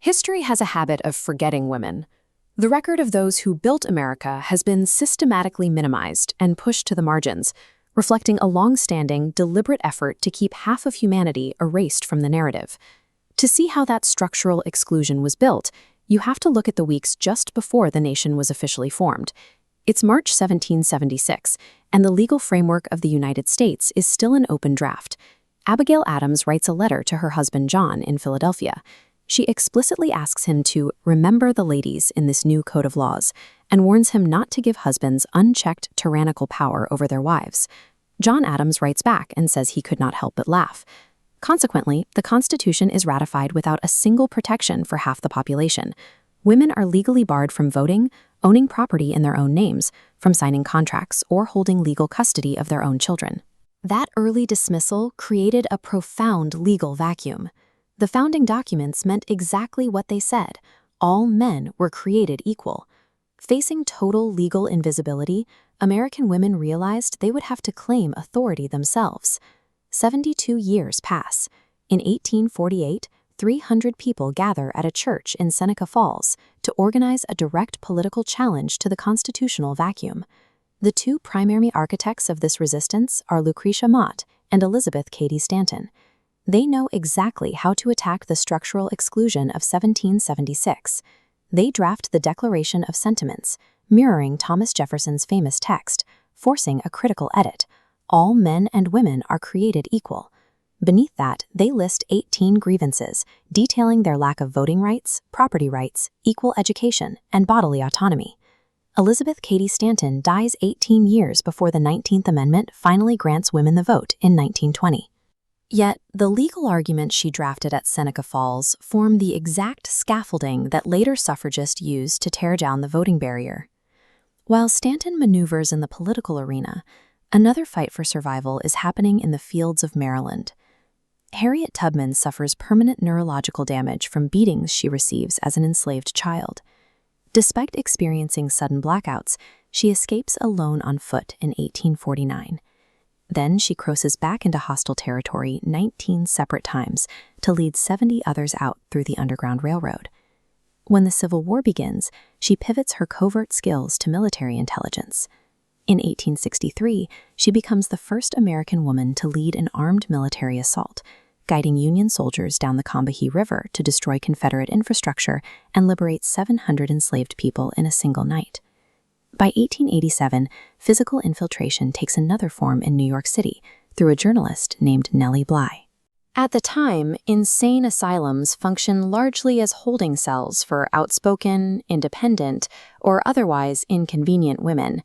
History has a habit of forgetting women. The record of those who built America has been systematically minimized and pushed to the margins, reflecting a long-standing, deliberate effort to keep half of humanity erased from the narrative. To see how that structural exclusion was built, you have to look at the weeks just before the nation was officially formed. It's March 1776, and the legal framework of the United States is still an open draft. Abigail Adams writes a letter to her husband John in Philadelphia. She explicitly asks him to remember the ladies in this new code of laws and warns him not to give husbands unchecked tyrannical power over their wives. John Adams writes back and says he could not help but laugh. Consequently, the Constitution is ratified without a single protection for half the population. Women are legally barred from voting, owning property in their own names, from signing contracts, or holding legal custody of their own children. That early dismissal created a profound legal vacuum. The founding documents meant exactly what they said. All men were created equal. Facing total legal invisibility, American women realized they would have to claim authority themselves. 72 years pass. In 1848, 300 people gather at a church in Seneca Falls to organize a direct political challenge to the constitutional vacuum. The two primary architects of this resistance are Lucretia Mott and Elizabeth Cady Stanton. They know exactly how to attack the structural exclusion of 1776. They draft the Declaration of Sentiments, mirroring Thomas Jefferson's famous text, forcing a critical edit. All men and women are created equal. Beneath that, they list 18 grievances, detailing their lack of voting rights, property rights, equal education, and bodily autonomy. Elizabeth Cady Stanton dies 18 years before the 19th Amendment finally grants women the vote in 1920. Yet, the legal arguments she drafted at Seneca Falls form the exact scaffolding that later suffragists used to tear down the voting barrier. While Stanton maneuvers in the political arena, another fight for survival is happening in the fields of Maryland. Harriet Tubman suffers permanent neurological damage from beatings she receives as an enslaved child. Despite experiencing sudden blackouts, she escapes alone on foot in 1849. Then she crosses back into hostile territory 19 separate times to lead 70 others out through the Underground Railroad. When the Civil War begins, she pivots her covert skills to military intelligence. In 1863, she becomes the first American woman to lead an armed military assault, guiding Union soldiers down the Combahee River to destroy Confederate infrastructure and liberate 700 enslaved people in a single night. By 1887, physical infiltration takes another form in New York City through a journalist named Nellie Bly. At the time, insane asylums function largely as holding cells for outspoken, independent, or otherwise inconvenient women.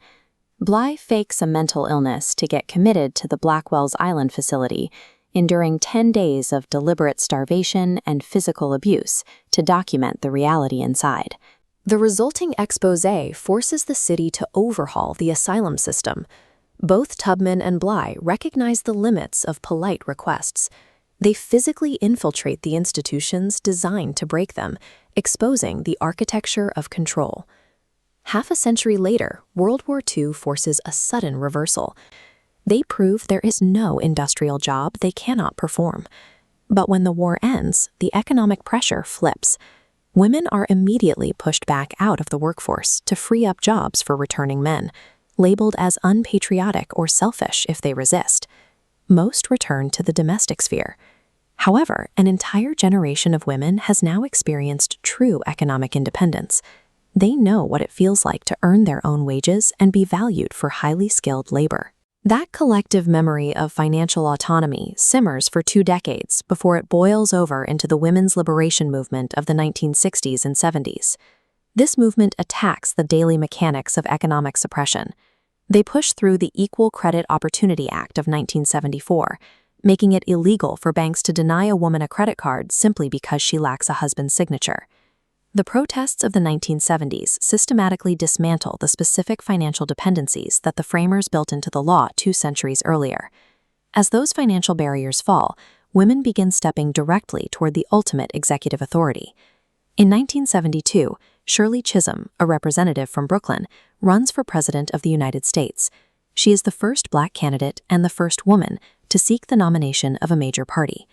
Bly fakes a mental illness to get committed to the Blackwell's Island facility, enduring 10 days of deliberate starvation and physical abuse to document the reality inside. The resulting exposé forces the city to overhaul the asylum system. Both Tubman and Bly recognize the limits of polite requests. They physically infiltrate the institutions designed to break them, exposing the architecture of control. Half a century later, World War II forces a sudden reversal. They prove there is no industrial job they cannot perform. But when the war ends, the economic pressure flips. Women are immediately pushed back out of the workforce to free up jobs for returning men, labeled as unpatriotic or selfish if they resist. Most return to the domestic sphere. However, an entire generation of women has now experienced true economic independence. They know what it feels like to earn their own wages and be valued for highly skilled labor. That collective memory of financial autonomy simmers for 2 decades before it boils over into the women's liberation movement of the 1960s and 70s. This movement attacks the daily mechanics of economic suppression. They push through the Equal Credit Opportunity Act of 1974, making it illegal for banks to deny a woman a credit card simply because she lacks a husband's signature. The protests of the 1970s systematically dismantle the specific financial dependencies that the framers built into the law 2 centuries earlier. As those financial barriers fall, women begin stepping directly toward the ultimate executive authority. In 1972, Shirley Chisholm, a representative from Brooklyn, runs for President of the United States. She is the first Black candidate and the first woman to seek the nomination of a major party.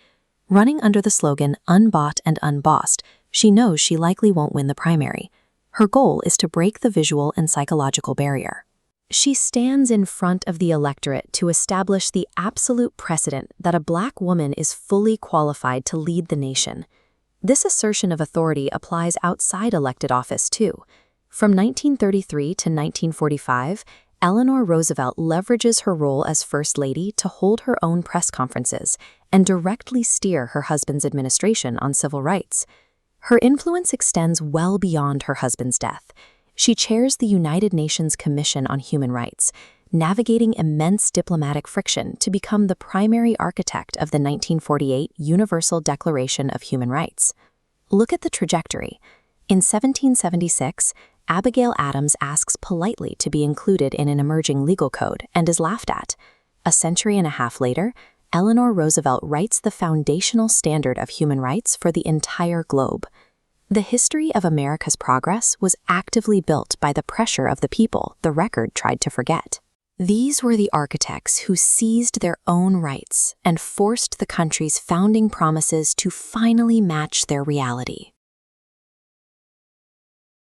Running under the slogan "Unbought and Unbossed," She knows she likely won't win the primary. Her goal is to break the visual and psychological barrier. She stands in front of the electorate to establish the absolute precedent that a Black woman is fully qualified to lead the nation. This assertion of authority applies outside elected office, too. From 1933 to 1945, Eleanor Roosevelt leverages her role as First Lady to hold her own press conferences and directly steer her husband's administration on civil rights. Her influence extends well beyond her husband's death. She chairs the United Nations Commission on Human Rights, navigating immense diplomatic friction to become the primary architect of the 1948 Universal Declaration of Human Rights. Look at the trajectory. In 1776, Abigail Adams asks politely to be included in an emerging legal code and is laughed at. A century and a half later, Eleanor Roosevelt writes the foundational standard of human rights for the entire globe. The history of America's progress was actively built by the pressure of the people the record tried to forget. These were the architects who seized their own rights and forced the country's founding promises to finally match their reality.